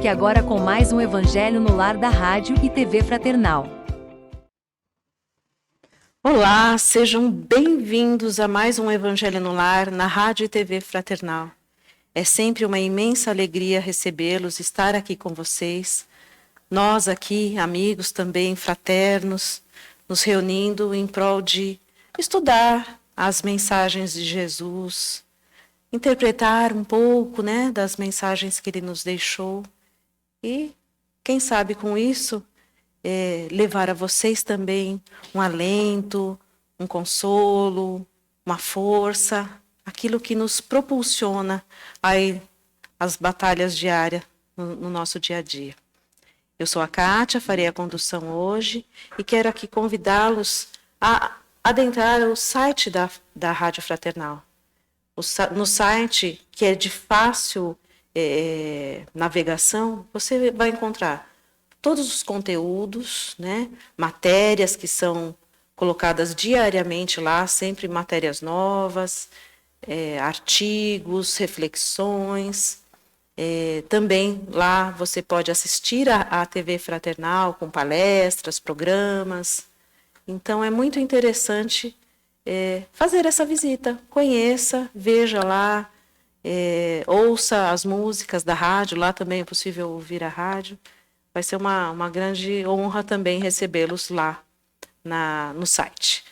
Fique agora com mais um Evangelho no Lar da Rádio e TV Fraternal. Olá, sejam bem-vindos a mais um Evangelho no Lar na Rádio e TV Fraternal. É sempre uma imensa alegria recebê-los, estar aqui com vocês. Nós aqui, amigos também, fraternos, nos reunindo em prol de estudar as mensagens de Jesus, interpretar um pouco, das mensagens que ele nos deixou e, quem sabe com isso, levar a vocês também um alento, um consolo, uma força, aquilo que nos propulsiona aí as batalhas diárias no nosso dia a dia. Eu sou a Kátia, farei a condução hoje e quero aqui convidá-los a adentrar o site da Rádio Fraternal. No site, que é de fácil navegação, você vai encontrar todos os conteúdos, matérias que são colocadas diariamente lá, sempre matérias novas, artigos, reflexões. Também lá você pode assistir a TV Fraternal com palestras, programas. Então é muito interessante fazer essa visita, conheça, veja lá, ouça as músicas da rádio, lá também é possível ouvir a rádio. Vai ser uma grande honra também recebê-los lá no site.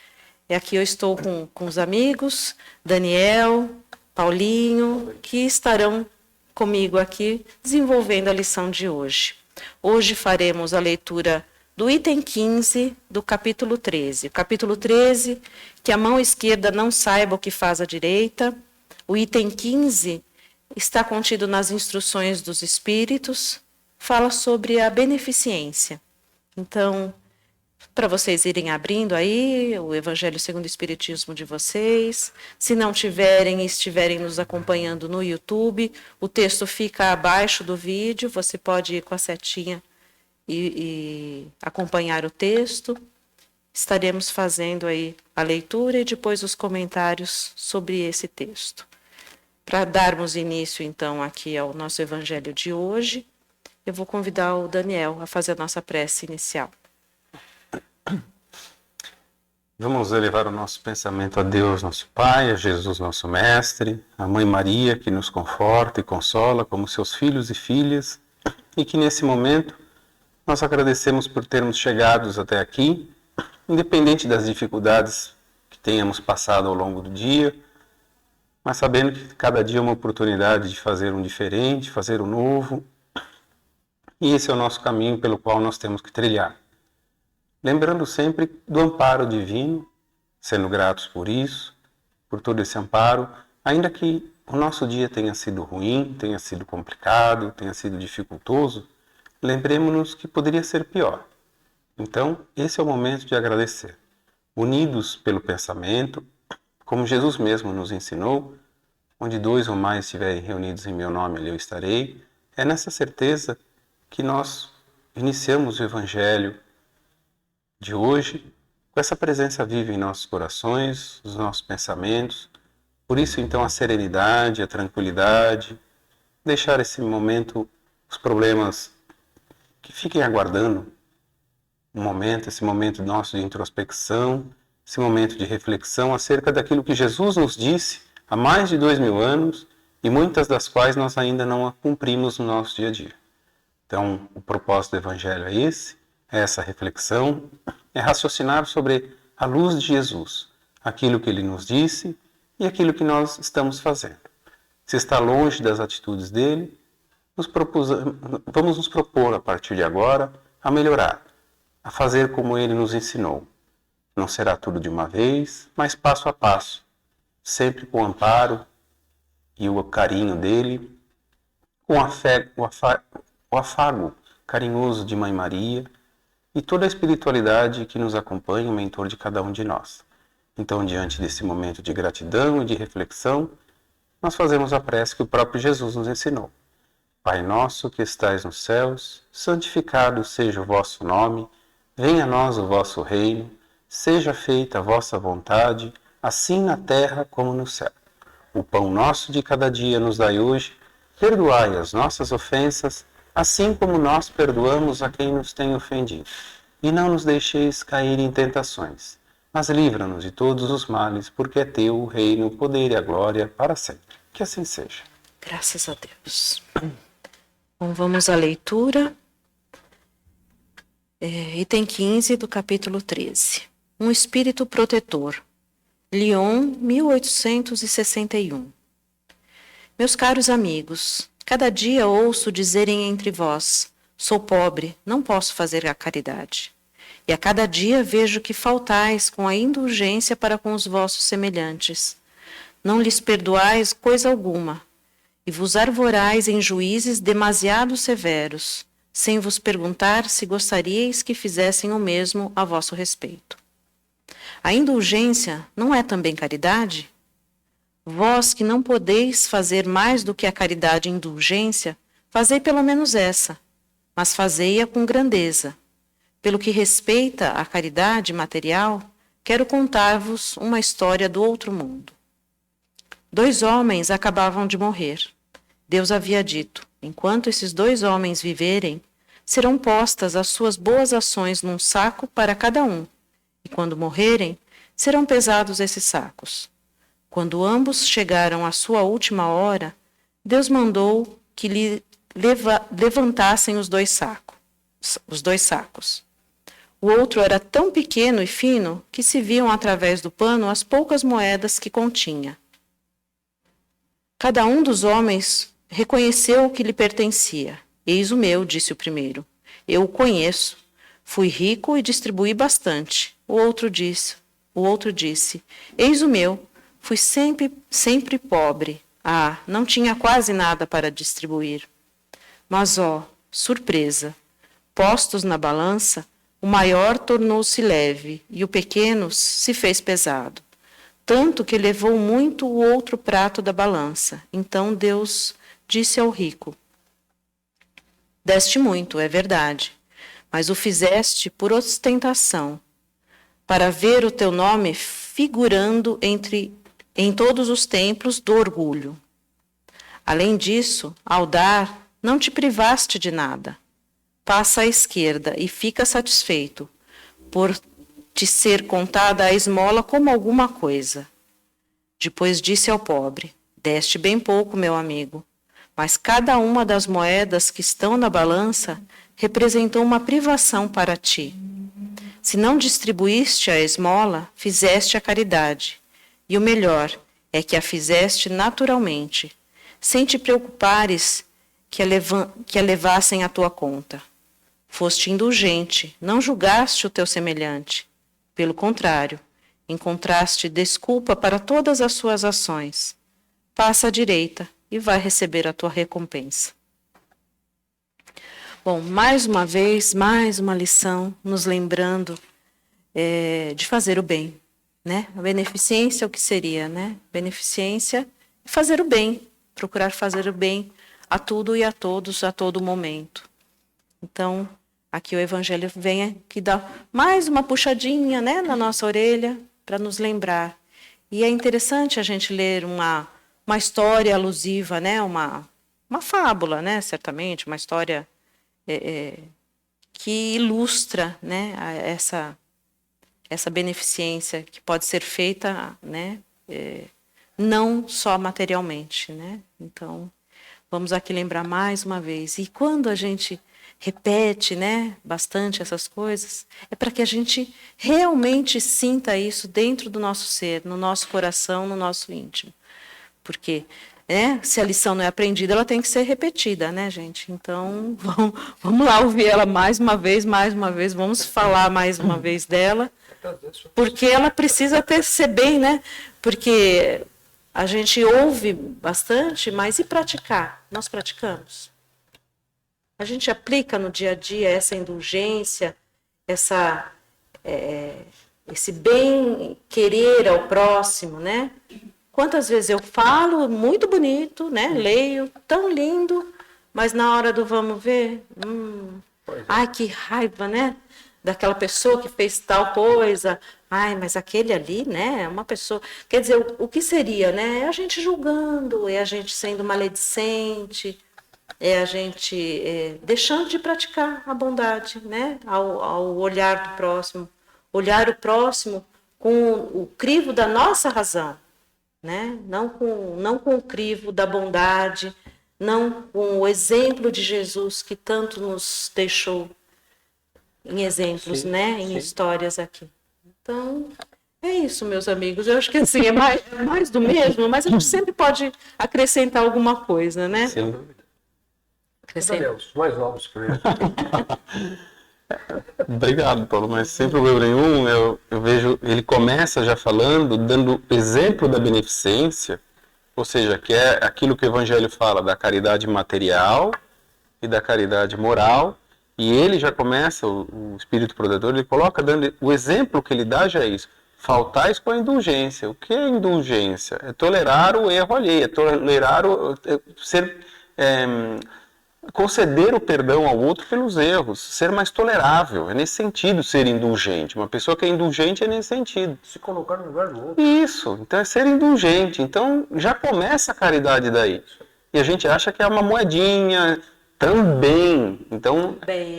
E aqui eu estou com os amigos, Daniel, Paulinho, que estarão comigo aqui desenvolvendo a lição de hoje. Hoje faremos a leitura do item 15 do capítulo 13. O capítulo 13, que a mão esquerda não saiba o que faz a direita. O item 15 está contido nas instruções dos Espíritos, fala sobre a beneficência. Então, para vocês irem abrindo aí o Evangelho segundo o Espiritismo de vocês, se não tiverem e estiverem nos acompanhando no YouTube, o texto fica abaixo do vídeo, você pode ir com a setinha e acompanhar o texto. Estaremos fazendo aí a leitura e depois os comentários sobre esse texto. Para darmos início, então, aqui ao nosso Evangelho de hoje, eu vou convidar o Daniel a fazer a nossa prece inicial. Vamos elevar o nosso pensamento a Deus, nosso Pai, a Jesus, nosso Mestre, a Mãe Maria, que nos conforta e consola como seus filhos e filhas, e que nesse momento nós agradecemos por termos chegados até aqui, independente das dificuldades que tenhamos passado ao longo do dia, mas sabendo que cada dia é uma oportunidade de fazer um diferente, fazer um novo, e esse é o nosso caminho pelo qual nós temos que trilhar. Lembrando sempre do amparo divino, sendo gratos por isso, por todo esse amparo, ainda que o nosso dia tenha sido ruim, tenha sido complicado, tenha sido dificultoso, lembremos-nos que poderia ser pior. Então, esse é o momento de agradecer. Unidos pelo pensamento, como Jesus mesmo nos ensinou, onde 2 ou mais estiverem reunidos em meu nome, ali eu estarei, é nessa certeza que nós iniciamos o Evangelho de hoje com essa presença viva em nossos corações, nos nossos pensamentos. Por isso, então, a serenidade, a tranquilidade, deixar esse momento, os problemas que fiquem aguardando um momento, esse momento nosso de introspecção, esse momento de reflexão acerca daquilo que Jesus nos disse há mais de 2000 anos e muitas das quais nós ainda não a cumprimos no nosso dia a dia. Então, o propósito do Evangelho é esse, é essa reflexão, é raciocinar sobre a luz de Jesus, aquilo que ele nos disse e aquilo que nós estamos fazendo. Se está longe das atitudes dele, vamos nos propor a partir de agora a melhorar, a fazer como ele nos ensinou. Não será tudo de uma vez, mas passo a passo, sempre com o amparo e o carinho dele, com o afago carinhoso de Mãe Maria e toda a espiritualidade que nos acompanha, o mentor de cada um de nós. Então, diante desse momento de gratidão e de reflexão, nós fazemos a prece que o próprio Jesus nos ensinou. Pai nosso que estais nos céus, santificado seja o vosso nome, venha a nós o vosso reino, seja feita a vossa vontade, assim na terra como no céu. O pão nosso de cada dia nos dai hoje, perdoai as nossas ofensas, assim como nós perdoamos a quem nos tem ofendido. E não nos deixeis cair em tentações, mas livra-nos de todos os males, porque é teu o reino, o poder e a glória para sempre. Que assim seja. Graças a Deus. Bom, vamos à leitura. Item 15 do capítulo 13. Um espírito protetor. Lyon, 1861. Meus caros amigos, cada dia ouço dizerem entre vós: sou pobre, não posso fazer a caridade. E a cada dia vejo que faltais com a indulgência para com os vossos semelhantes. Não lhes perdoais coisa alguma, e vos arvorais em juízes demasiado severos, sem vos perguntar se gostaríeis que fizessem o mesmo a vosso respeito. A indulgência não é também caridade? Vós que não podeis fazer mais do que a caridade e indulgência, fazei pelo menos essa, mas fazei-a com grandeza. Pelo que respeita à caridade material, quero contar-vos uma história do outro mundo. 2 homens acabavam de morrer. Deus havia dito: enquanto esses 2 homens viverem, serão postas as suas boas ações num saco para cada um, e quando morrerem, serão pesados esses sacos. Quando ambos chegaram à sua última hora, Deus mandou que lhe levantassem os 2 sacos. O outro era tão pequeno e fino que se viam através do pano as poucas moedas que continha. Cada um dos homens reconheceu o que lhe pertencia. Eis o meu, disse o primeiro. Eu o conheço. Fui rico e distribuí bastante. O outro disse, eis o meu. Fui sempre pobre. Não tinha quase nada para distribuir. Mas, surpresa! Postos na balança, o maior tornou-se leve e o pequeno se fez pesado. Tanto que levou muito o outro prato da balança. Então Deus disse ao rico: deste muito, é verdade, mas o fizeste por ostentação, para ver o teu nome figurando em todos os templos do orgulho. Além disso, ao dar, não te privaste de nada. Passa à esquerda e fica satisfeito, por te ser contada a esmola como alguma coisa. Depois disse ao pobre: deste bem pouco, meu amigo, mas cada uma das moedas que estão na balança representou uma privação para ti. Se não distribuíste a esmola, fizeste a caridade. E o melhor é que a fizeste naturalmente, sem te preocupares que a levassem à tua conta. Foste indulgente, não julgaste o teu semelhante. Pelo contrário, encontraste desculpa para todas as suas ações. Passa à direita e vai receber a tua recompensa. Bom, mais uma vez, mais uma lição, nos lembrando de fazer o bem, né? A beneficência, o que seria, né? Beneficência é fazer o bem, procurar fazer o bem a tudo e a todos, a todo momento. Então, aqui o Evangelho vem aqui dar mais uma puxadinha, né, na nossa orelha, para nos lembrar. E é interessante a gente ler uma história alusiva, né, uma fábula, né, certamente, uma história que ilustra, né, essa beneficência que pode ser feita, né, não só materialmente, né. Então, vamos aqui lembrar mais uma vez. E quando a gente repete, né, bastante essas coisas, é para que a gente realmente sinta isso dentro do nosso ser, no nosso coração, no nosso íntimo. Porque, se a lição não é aprendida, ela tem que ser repetida, né, gente? Então, vamos lá ouvir ela mais uma vez, vamos falar mais uma vez dela, porque ela precisa ser bem, né? Porque a gente ouve bastante, mas e praticar? Nós praticamos? A gente aplica no dia a dia essa indulgência, esse bem querer ao próximo, né? Quantas vezes eu falo muito bonito, né? Leio tão lindo, mas na hora do vamos ver, ai, que raiva, né? Daquela pessoa que fez tal coisa. Ai, mas aquele ali, né? É uma pessoa. Quer dizer, o que seria, né? É a gente julgando, é a gente sendo maledicente. é a gente deixando de praticar a bondade, né? Ao olhar do próximo, olhar o próximo com o crivo da nossa razão, né? Não com o crivo da bondade, não com o exemplo de Jesus que tanto nos deixou em exemplos, né? Em histórias aqui. Então, é isso, meus amigos. Eu acho que assim, é mais do mesmo, mas a gente sempre pode acrescentar alguma coisa, né? Sim. Daniel, os mais novos para ele. Obrigado, Paulo, mas sem problema nenhum, eu vejo, ele começa já falando, dando exemplo da beneficência, ou seja, que é aquilo que o Evangelho fala da caridade material e da caridade moral, e ele já começa, o Espírito Protetor, ele coloca, dando o exemplo que ele dá já é isso, faltais com a indulgência. O que é indulgência? É tolerar o erro alheio, é tolerar conceder o perdão ao outro pelos erros, ser mais tolerável, é nesse sentido ser indulgente. Uma pessoa que é indulgente é nesse sentido. Se colocar no lugar do outro. Isso, então é ser indulgente. Então já começa a caridade daí. E a gente acha que é uma moedinha também. Então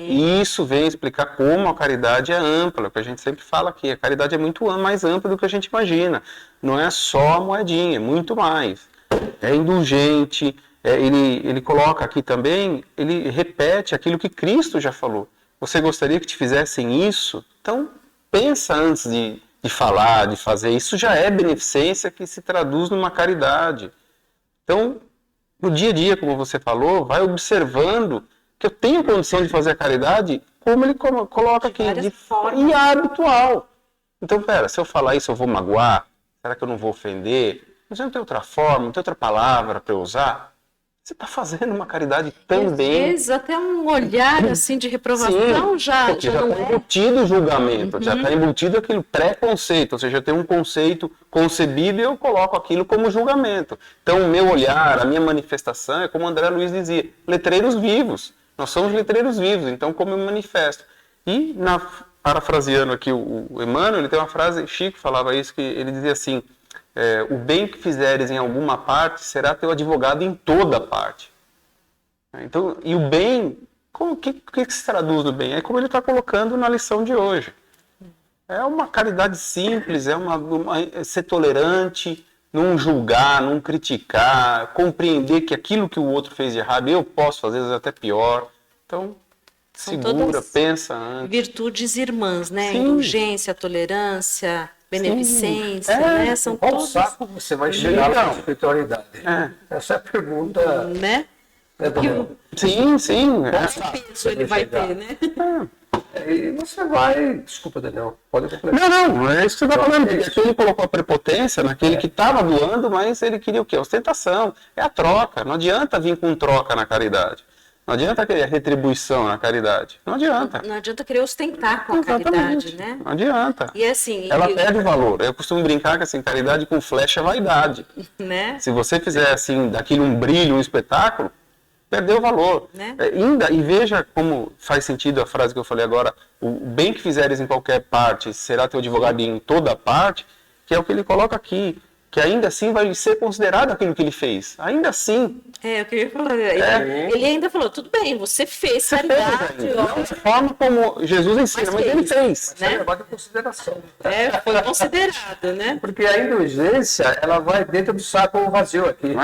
isso vem explicar como a caridade é ampla, que a gente sempre fala aqui. A caridade é muito mais ampla do que a gente imagina. Não é só a moedinha, é muito mais. É indulgente. Ele coloca aqui também, ele repete aquilo que Cristo já falou. Você gostaria que te fizessem isso? Então, pensa antes de falar, de fazer. Isso já é beneficência que se traduz numa caridade. Então, no dia a dia, como você falou, vai observando que eu tenho condição de fazer a caridade, como ele coloca aqui, e é habitual. Então, se eu falar isso, eu vou magoar? Será que eu não vou ofender? Mas não tem outra forma, não tem outra palavra para eu usar? Você está fazendo uma caridade também. Às vezes até um olhar assim de reprovação já está não é. embutido o julgamento, já está embutido aquele pré-conceito, ou seja, eu tenho um conceito concebido e eu coloco aquilo como julgamento. Então o meu olhar, a minha manifestação é como o André Luiz dizia, letreiros vivos. Nós somos letreiros vivos, então como eu manifesto. E parafraseando aqui o Emmanuel, ele tem uma frase, Chico falava isso, que ele dizia assim, o bem que fizeres em alguma parte será teu advogado em toda parte. Então, e o bem, o que se traduz no bem? É como ele está colocando na lição de hoje. É uma caridade simples, é ser tolerante, não julgar, não criticar, compreender que aquilo que o outro fez de errado eu posso fazer, às vezes até pior. Então, segura, pensa antes. Virtudes irmãs, né? Sim. Indulgência, tolerância, beneficência, né? São qual todos... saco você vai chegar na espiritualidade? Essa é a pergunta, né? Sim. Isso ele vai ter, né? E você vai... Desculpa, Daniel, pode completar. Não, é isso que você está falando. Porque ele colocou a prepotência naquele que estava doando, mas ele queria o quê? Ostentação. É a troca. Não adianta vir com troca na caridade. Não adianta querer retribuição na caridade. Não adianta. Não adianta querer ostentar com a caridade, né? Não adianta. E assim... Ela perde valor. Eu costumo brincar que assim, caridade com flecha é vaidade. Né? Se você fizer assim, daquilo um brilho, um espetáculo, perdeu o valor. Né? E veja como faz sentido a frase que eu falei agora, o bem que fizeres em qualquer parte será teu advogado em toda parte, que é o que ele coloca aqui, que ainda assim vai ser considerado aquilo que ele fez. Ainda assim. Eu queria falar. Ele ainda falou, tudo bem, você fez caridade. Não de forma como Jesus ensina, mas ele fez. Né? É de consideração. Foi considerado, né? Porque a indulgência, ela vai dentro do saco vazio aqui.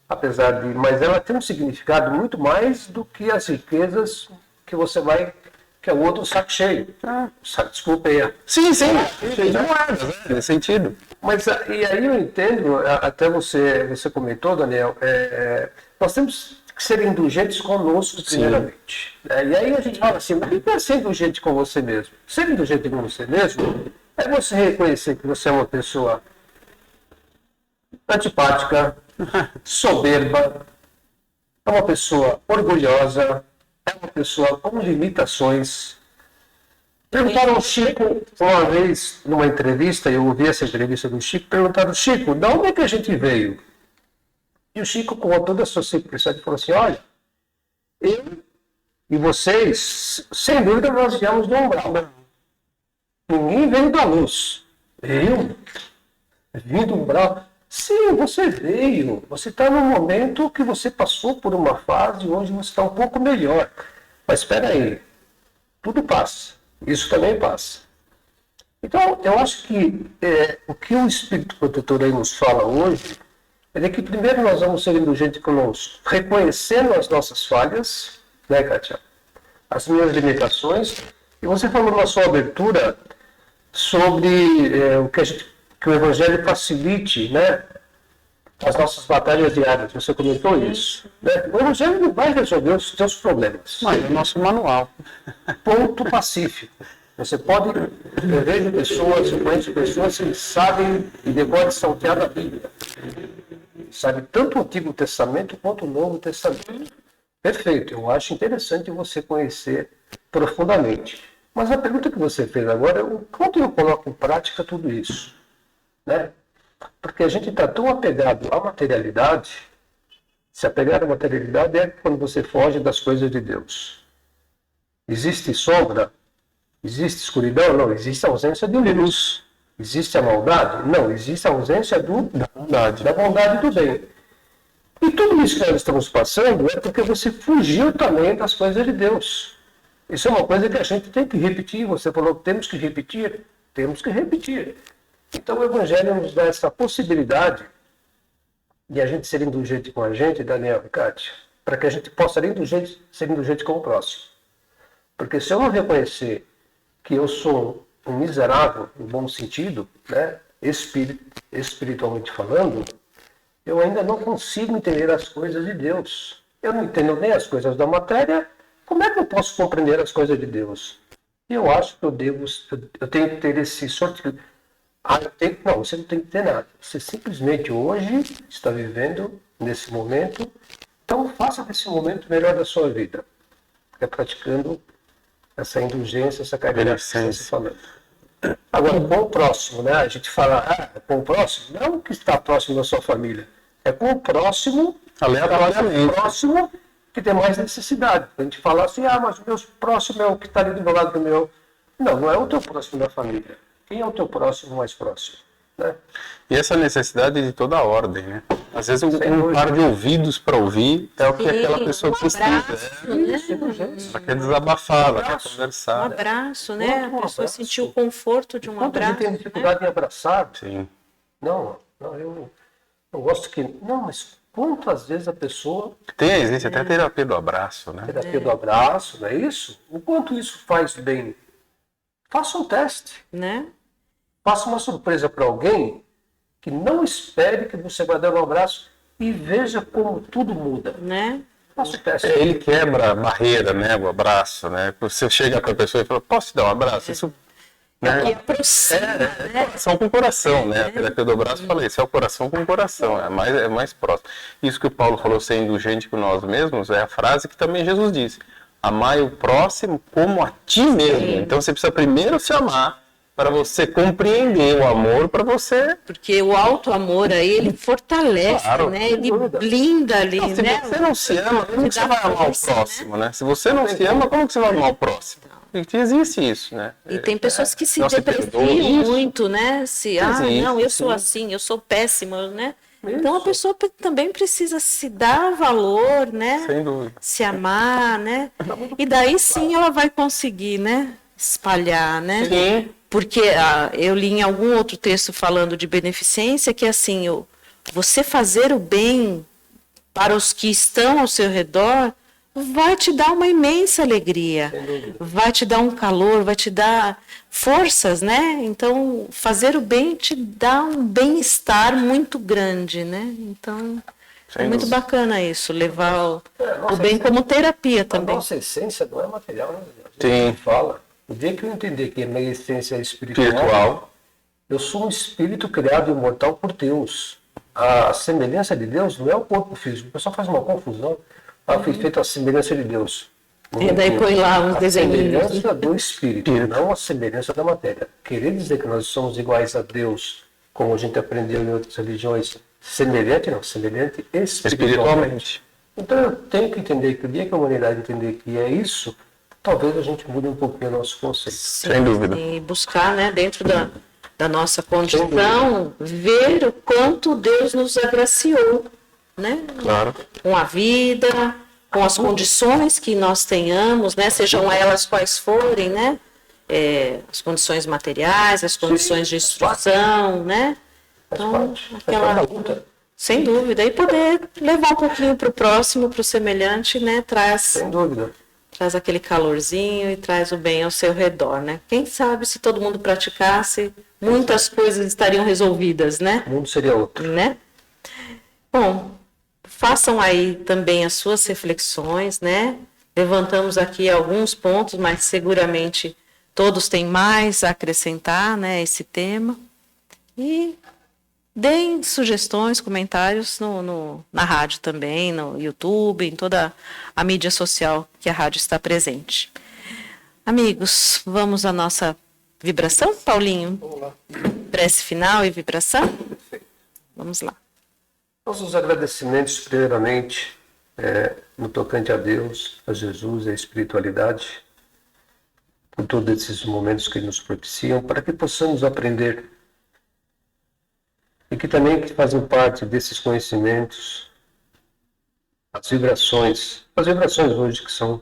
Apesar de... Mas ela tem um significado muito mais do que as riquezas que você vai... Que é o outro saco cheio. Desculpa aí. Sim. Cheio de moedas, né? Nesse sentido. Mas, e aí eu entendo, até você comentou, Daniel, nós temos que ser indulgentes conosco, primeiramente. E aí a gente fala assim, mas o que é ser indulgente com você mesmo? Ser indulgente com você mesmo é você reconhecer que você é uma pessoa antipática, soberba, é uma pessoa orgulhosa, é uma pessoa com limitações. Perguntaram ao Chico, uma vez, numa entrevista, eu ouvi essa entrevista do Chico, perguntaram, Chico, de onde é que a gente veio? E o Chico, com toda a sua simplicidade, falou assim, olha, eu e vocês, sem dúvida, nós viemos do umbral. Ninguém veio da luz. Eu vim do umbral. Sim, você veio, você está num momento que você passou por uma fase onde você está um pouco melhor. Mas espera aí, tudo passa, isso também passa. Então, eu acho que o que o Espírito Protetor aí nos fala hoje é que primeiro nós vamos ser indulgentes conosco, reconhecendo as nossas falhas, né, Kátia? As minhas limitações. E você falou na sua abertura sobre que o Evangelho facilite, né, as nossas batalhas diárias. Você comentou isso. Né? O Evangelho não vai resolver os seus problemas. Mas é o nosso manual. Ponto pacífico. Você pode, eu vejo pessoas, eu conheço pessoas que sabem e decoram saltear a Bíblia. Sabe tanto o Antigo Testamento quanto o Novo Testamento. Perfeito, eu acho interessante você conhecer profundamente. Mas a pergunta que você fez agora é o quanto eu coloco em prática tudo isso, né? Porque a gente está tão apegado à materialidade. Se apegar à materialidade é quando você foge das coisas de Deus. Existe sombra? Existe escuridão? Não, existe a ausência de luz. Existe a maldade? Não, existe a ausência da bondade do bem. E tudo isso que nós estamos passando é porque você fugiu também das coisas de Deus. Isso é uma coisa que a gente tem que repetir. Você falou que temos que repetir. Temos que repetir. Então o Evangelho nos dá essa possibilidade de a gente ser indulgente com a gente, Daniel e Kátia, para que a gente possa ser indulgente com o próximo. Porque se eu não reconhecer que eu sou um miserável, no bom sentido, né, espiritualmente falando, eu ainda não consigo entender as coisas de Deus. Eu não entendo nem as coisas da matéria, como é que eu posso compreender as coisas de Deus? Eu acho que eu tenho que ter esse sorte. Não, você não tem que ter nada. Você simplesmente hoje está vivendo nesse momento, então faça desse momento o melhor da sua vida. É praticando essa indulgência, essa caridade que você está falando. Agora, com o próximo, né? A gente fala, com o próximo, não que está próximo da sua família, é com o próximo, aleatoriamente. O próximo que tem mais necessidade. A gente fala assim, mas o meu próximo é o que está ali do meu lado do meu. Não, não é o teu próximo da família. Quem é o teu próximo mais próximo? Né? E essa necessidade de toda a ordem, né? Às vezes um par de ouvidos para ouvir é o que aquela pessoa precisa. Ela quer desabafar, ela quer conversar. Um abraço, né? A pessoa sentiu o conforto de um abraço. Quanto tem dificuldade em abraçar? Sim. Não, eu gosto que... Não, mas quantas vezes a pessoa... Existe até a terapia do abraço, né? Terapia do abraço, não é isso? O quanto isso faz bem? Faça um teste. Né? Faça uma surpresa para alguém que não espere que você vai dar um abraço e veja como tudo muda. Né? Faça o teste. Ele quebra a barreira, né? O abraço, né? Você chega para a pessoa e fala, posso te dar um abraço? Isso, né? Coração com coração, né? A terapia do abraço, eu falei, isso é o coração com coração, é mais próximo. Isso que o Paulo falou, ser indulgente com nós mesmos, é a frase que também Jesus disse. Amai o próximo como a ti mesmo. Sim. Então você precisa primeiro se amar para você compreender o amor, para você... Porque o auto-amor aí, ele fortalece, claro, né? Ele blinda ali, não, se né? Se você não se ama, como você vai amar o próximo, né? Se você não se ama, como que você vai amar o próximo? Porque existe isso, né? E tem pessoas que se depreciam muito, né? Não, eu sou assim, eu sou péssima, né? Isso. Então a pessoa também precisa se dar valor, né? Sem dúvida. Se amar, né? E daí sim ela vai conseguir, né? Espalhar, né? Sim. Porque eu li em algum outro texto falando de beneficência que assim, você fazer o bem para os que estão ao seu redor vai te dar uma imensa alegria, vai te dar um calor, vai te dar forças, né? Então, fazer o bem te dá um bem-estar muito grande, né? Então, é muito bacana isso, levar o bem como terapia também. A nossa essência não é material, né? Sim. A gente fala. O dia que eu entender que a minha essência é espiritual, eu sou um espírito criado imortal por Deus. A semelhança de Deus não é o corpo físico. O pessoal faz uma confusão. Foi feita a semelhança de Deus. E daí põe lá uns desenhos. A semelhança do espírito, não a semelhança da matéria. Querer dizer que nós somos iguais a Deus, como a gente aprendeu em outras religiões, semelhante espiritualmente. Então eu tenho que entender que o dia que a humanidade entender que é isso, talvez a gente mude um pouquinho o nosso conceito. Sim, sem dúvida. E buscar, né, dentro da nossa condição, ver o quanto Deus nos agraciou, né? Claro. Com a vida, com as condições que nós tenhamos, né? Sejam elas quais forem, né? As condições materiais, as condições de instrução, né? Então, aquela luta. Sem dúvida. E poder levar um pouquinho para o próximo, para o semelhante, né? Sem dúvida. Traz aquele calorzinho e traz o bem ao seu redor, né? Quem sabe se todo mundo praticasse, muitas coisas estariam resolvidas, né? O mundo seria outro. Né? Bom, façam aí também as suas reflexões, né? Levantamos aqui alguns pontos, mas seguramente todos têm mais a acrescentar, né, esse tema. E deem sugestões, comentários na rádio também, no YouTube, em toda a mídia social que a rádio está presente. Amigos, vamos à nossa vibração, Paulinho? Vamos lá. Prece final e vibração? Perfeito. Vamos lá. Nossos agradecimentos, primeiramente, no tocante a Deus, a Jesus e a espiritualidade, por todos esses momentos que nos propiciam, para que possamos aprender e que também fazem parte desses conhecimentos, as vibrações hoje que são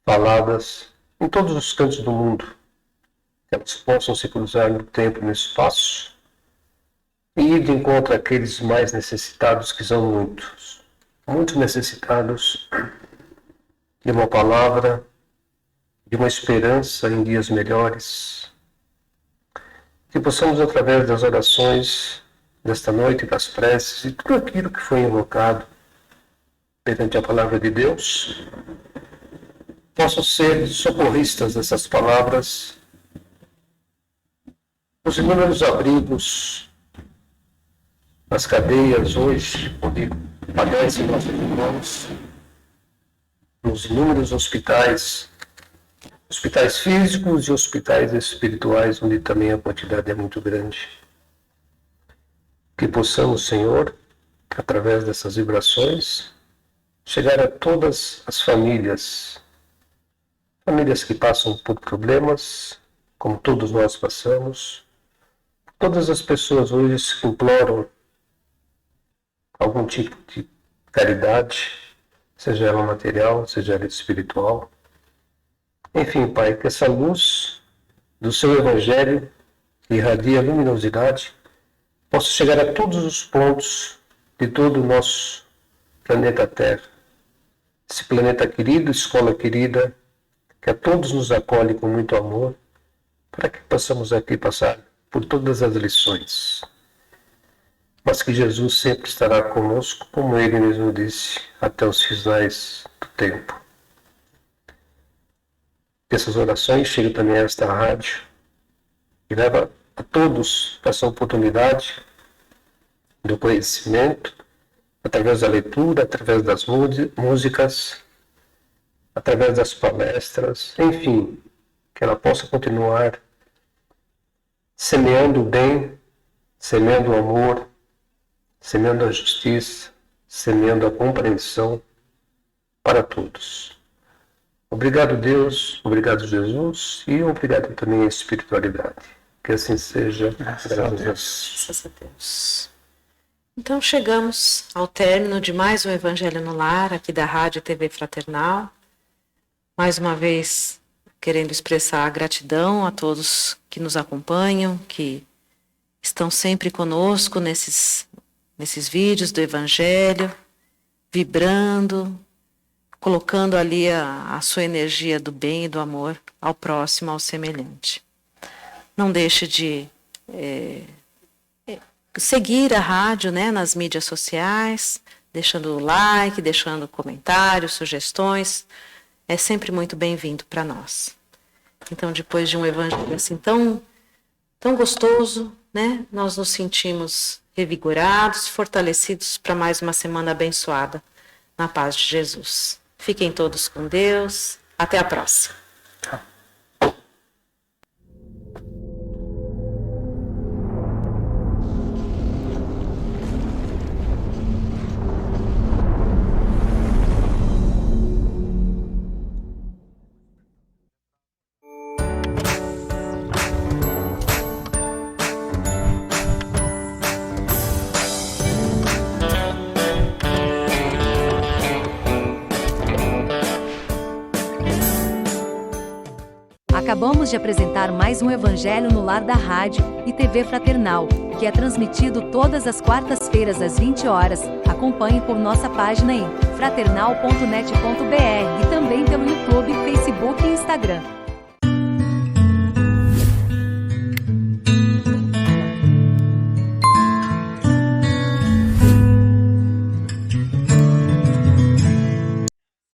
faladas em todos os cantos do mundo, que elas possam se cruzar no tempo e no espaço e ir de encontro àqueles mais necessitados, que são muito necessitados de uma palavra, de uma esperança em dias melhores. Que possamos, através das orações desta noite, das preces e tudo aquilo que foi invocado perante a palavra de Deus, possam ser socorristas dessas palavras, os inúmeros abrigos, nas cadeias hoje, onde padecem nossos irmãos, nos inúmeros hospitais físicos e hospitais espirituais, onde também a quantidade é muito grande. Que possamos, Senhor, através dessas vibrações, chegar a todas as famílias que passam por problemas, como todos nós passamos, todas as pessoas hoje que imploram algum tipo de caridade, seja ela material, seja ela espiritual. Enfim, Pai, que essa luz do Seu Evangelho, que irradia luminosidade, possa chegar a todos os pontos de todo o nosso planeta Terra. Esse planeta querido, escola querida, que a todos nos acolhe com muito amor, para que possamos aqui passar por todas as lições. Mas que Jesus sempre estará conosco, como Ele mesmo disse, até os finais do tempo. Que essas orações cheguem também a esta rádio e leva a todos essa oportunidade do conhecimento, através da leitura, através das músicas, através das palestras, enfim, que ela possa continuar semeando o bem, semeando o amor, semeando a justiça, semeando a compreensão para todos. Obrigado, Deus, obrigado, Jesus, e obrigado também à espiritualidade. Que assim seja. Graças a Deus. Graças a Deus. Então chegamos ao término de mais um Evangelho no Lar, aqui da Rádio e TV Fraternal. Mais uma vez, querendo expressar a gratidão a todos que nos acompanham, que estão sempre conosco nesses vídeos do Evangelho, vibrando, colocando ali a sua energia do bem e do amor ao próximo, ao semelhante. Não deixe de seguir a rádio, né, nas mídias sociais, deixando o like, deixando comentários, sugestões. É sempre muito bem-vindo para nós. Então, depois de um evangelho assim tão gostoso, né, nós nos sentimos revigorados, fortalecidos para mais uma semana abençoada na paz de Jesus. Fiquem todos com Deus. Até a próxima. Acabamos de apresentar mais um Evangelho no Lar da Rádio e TV Fraternal, que é transmitido todas as quartas-feiras às 20 horas. Acompanhe por nossa página em fraternal.net.br e também pelo YouTube, Facebook e Instagram.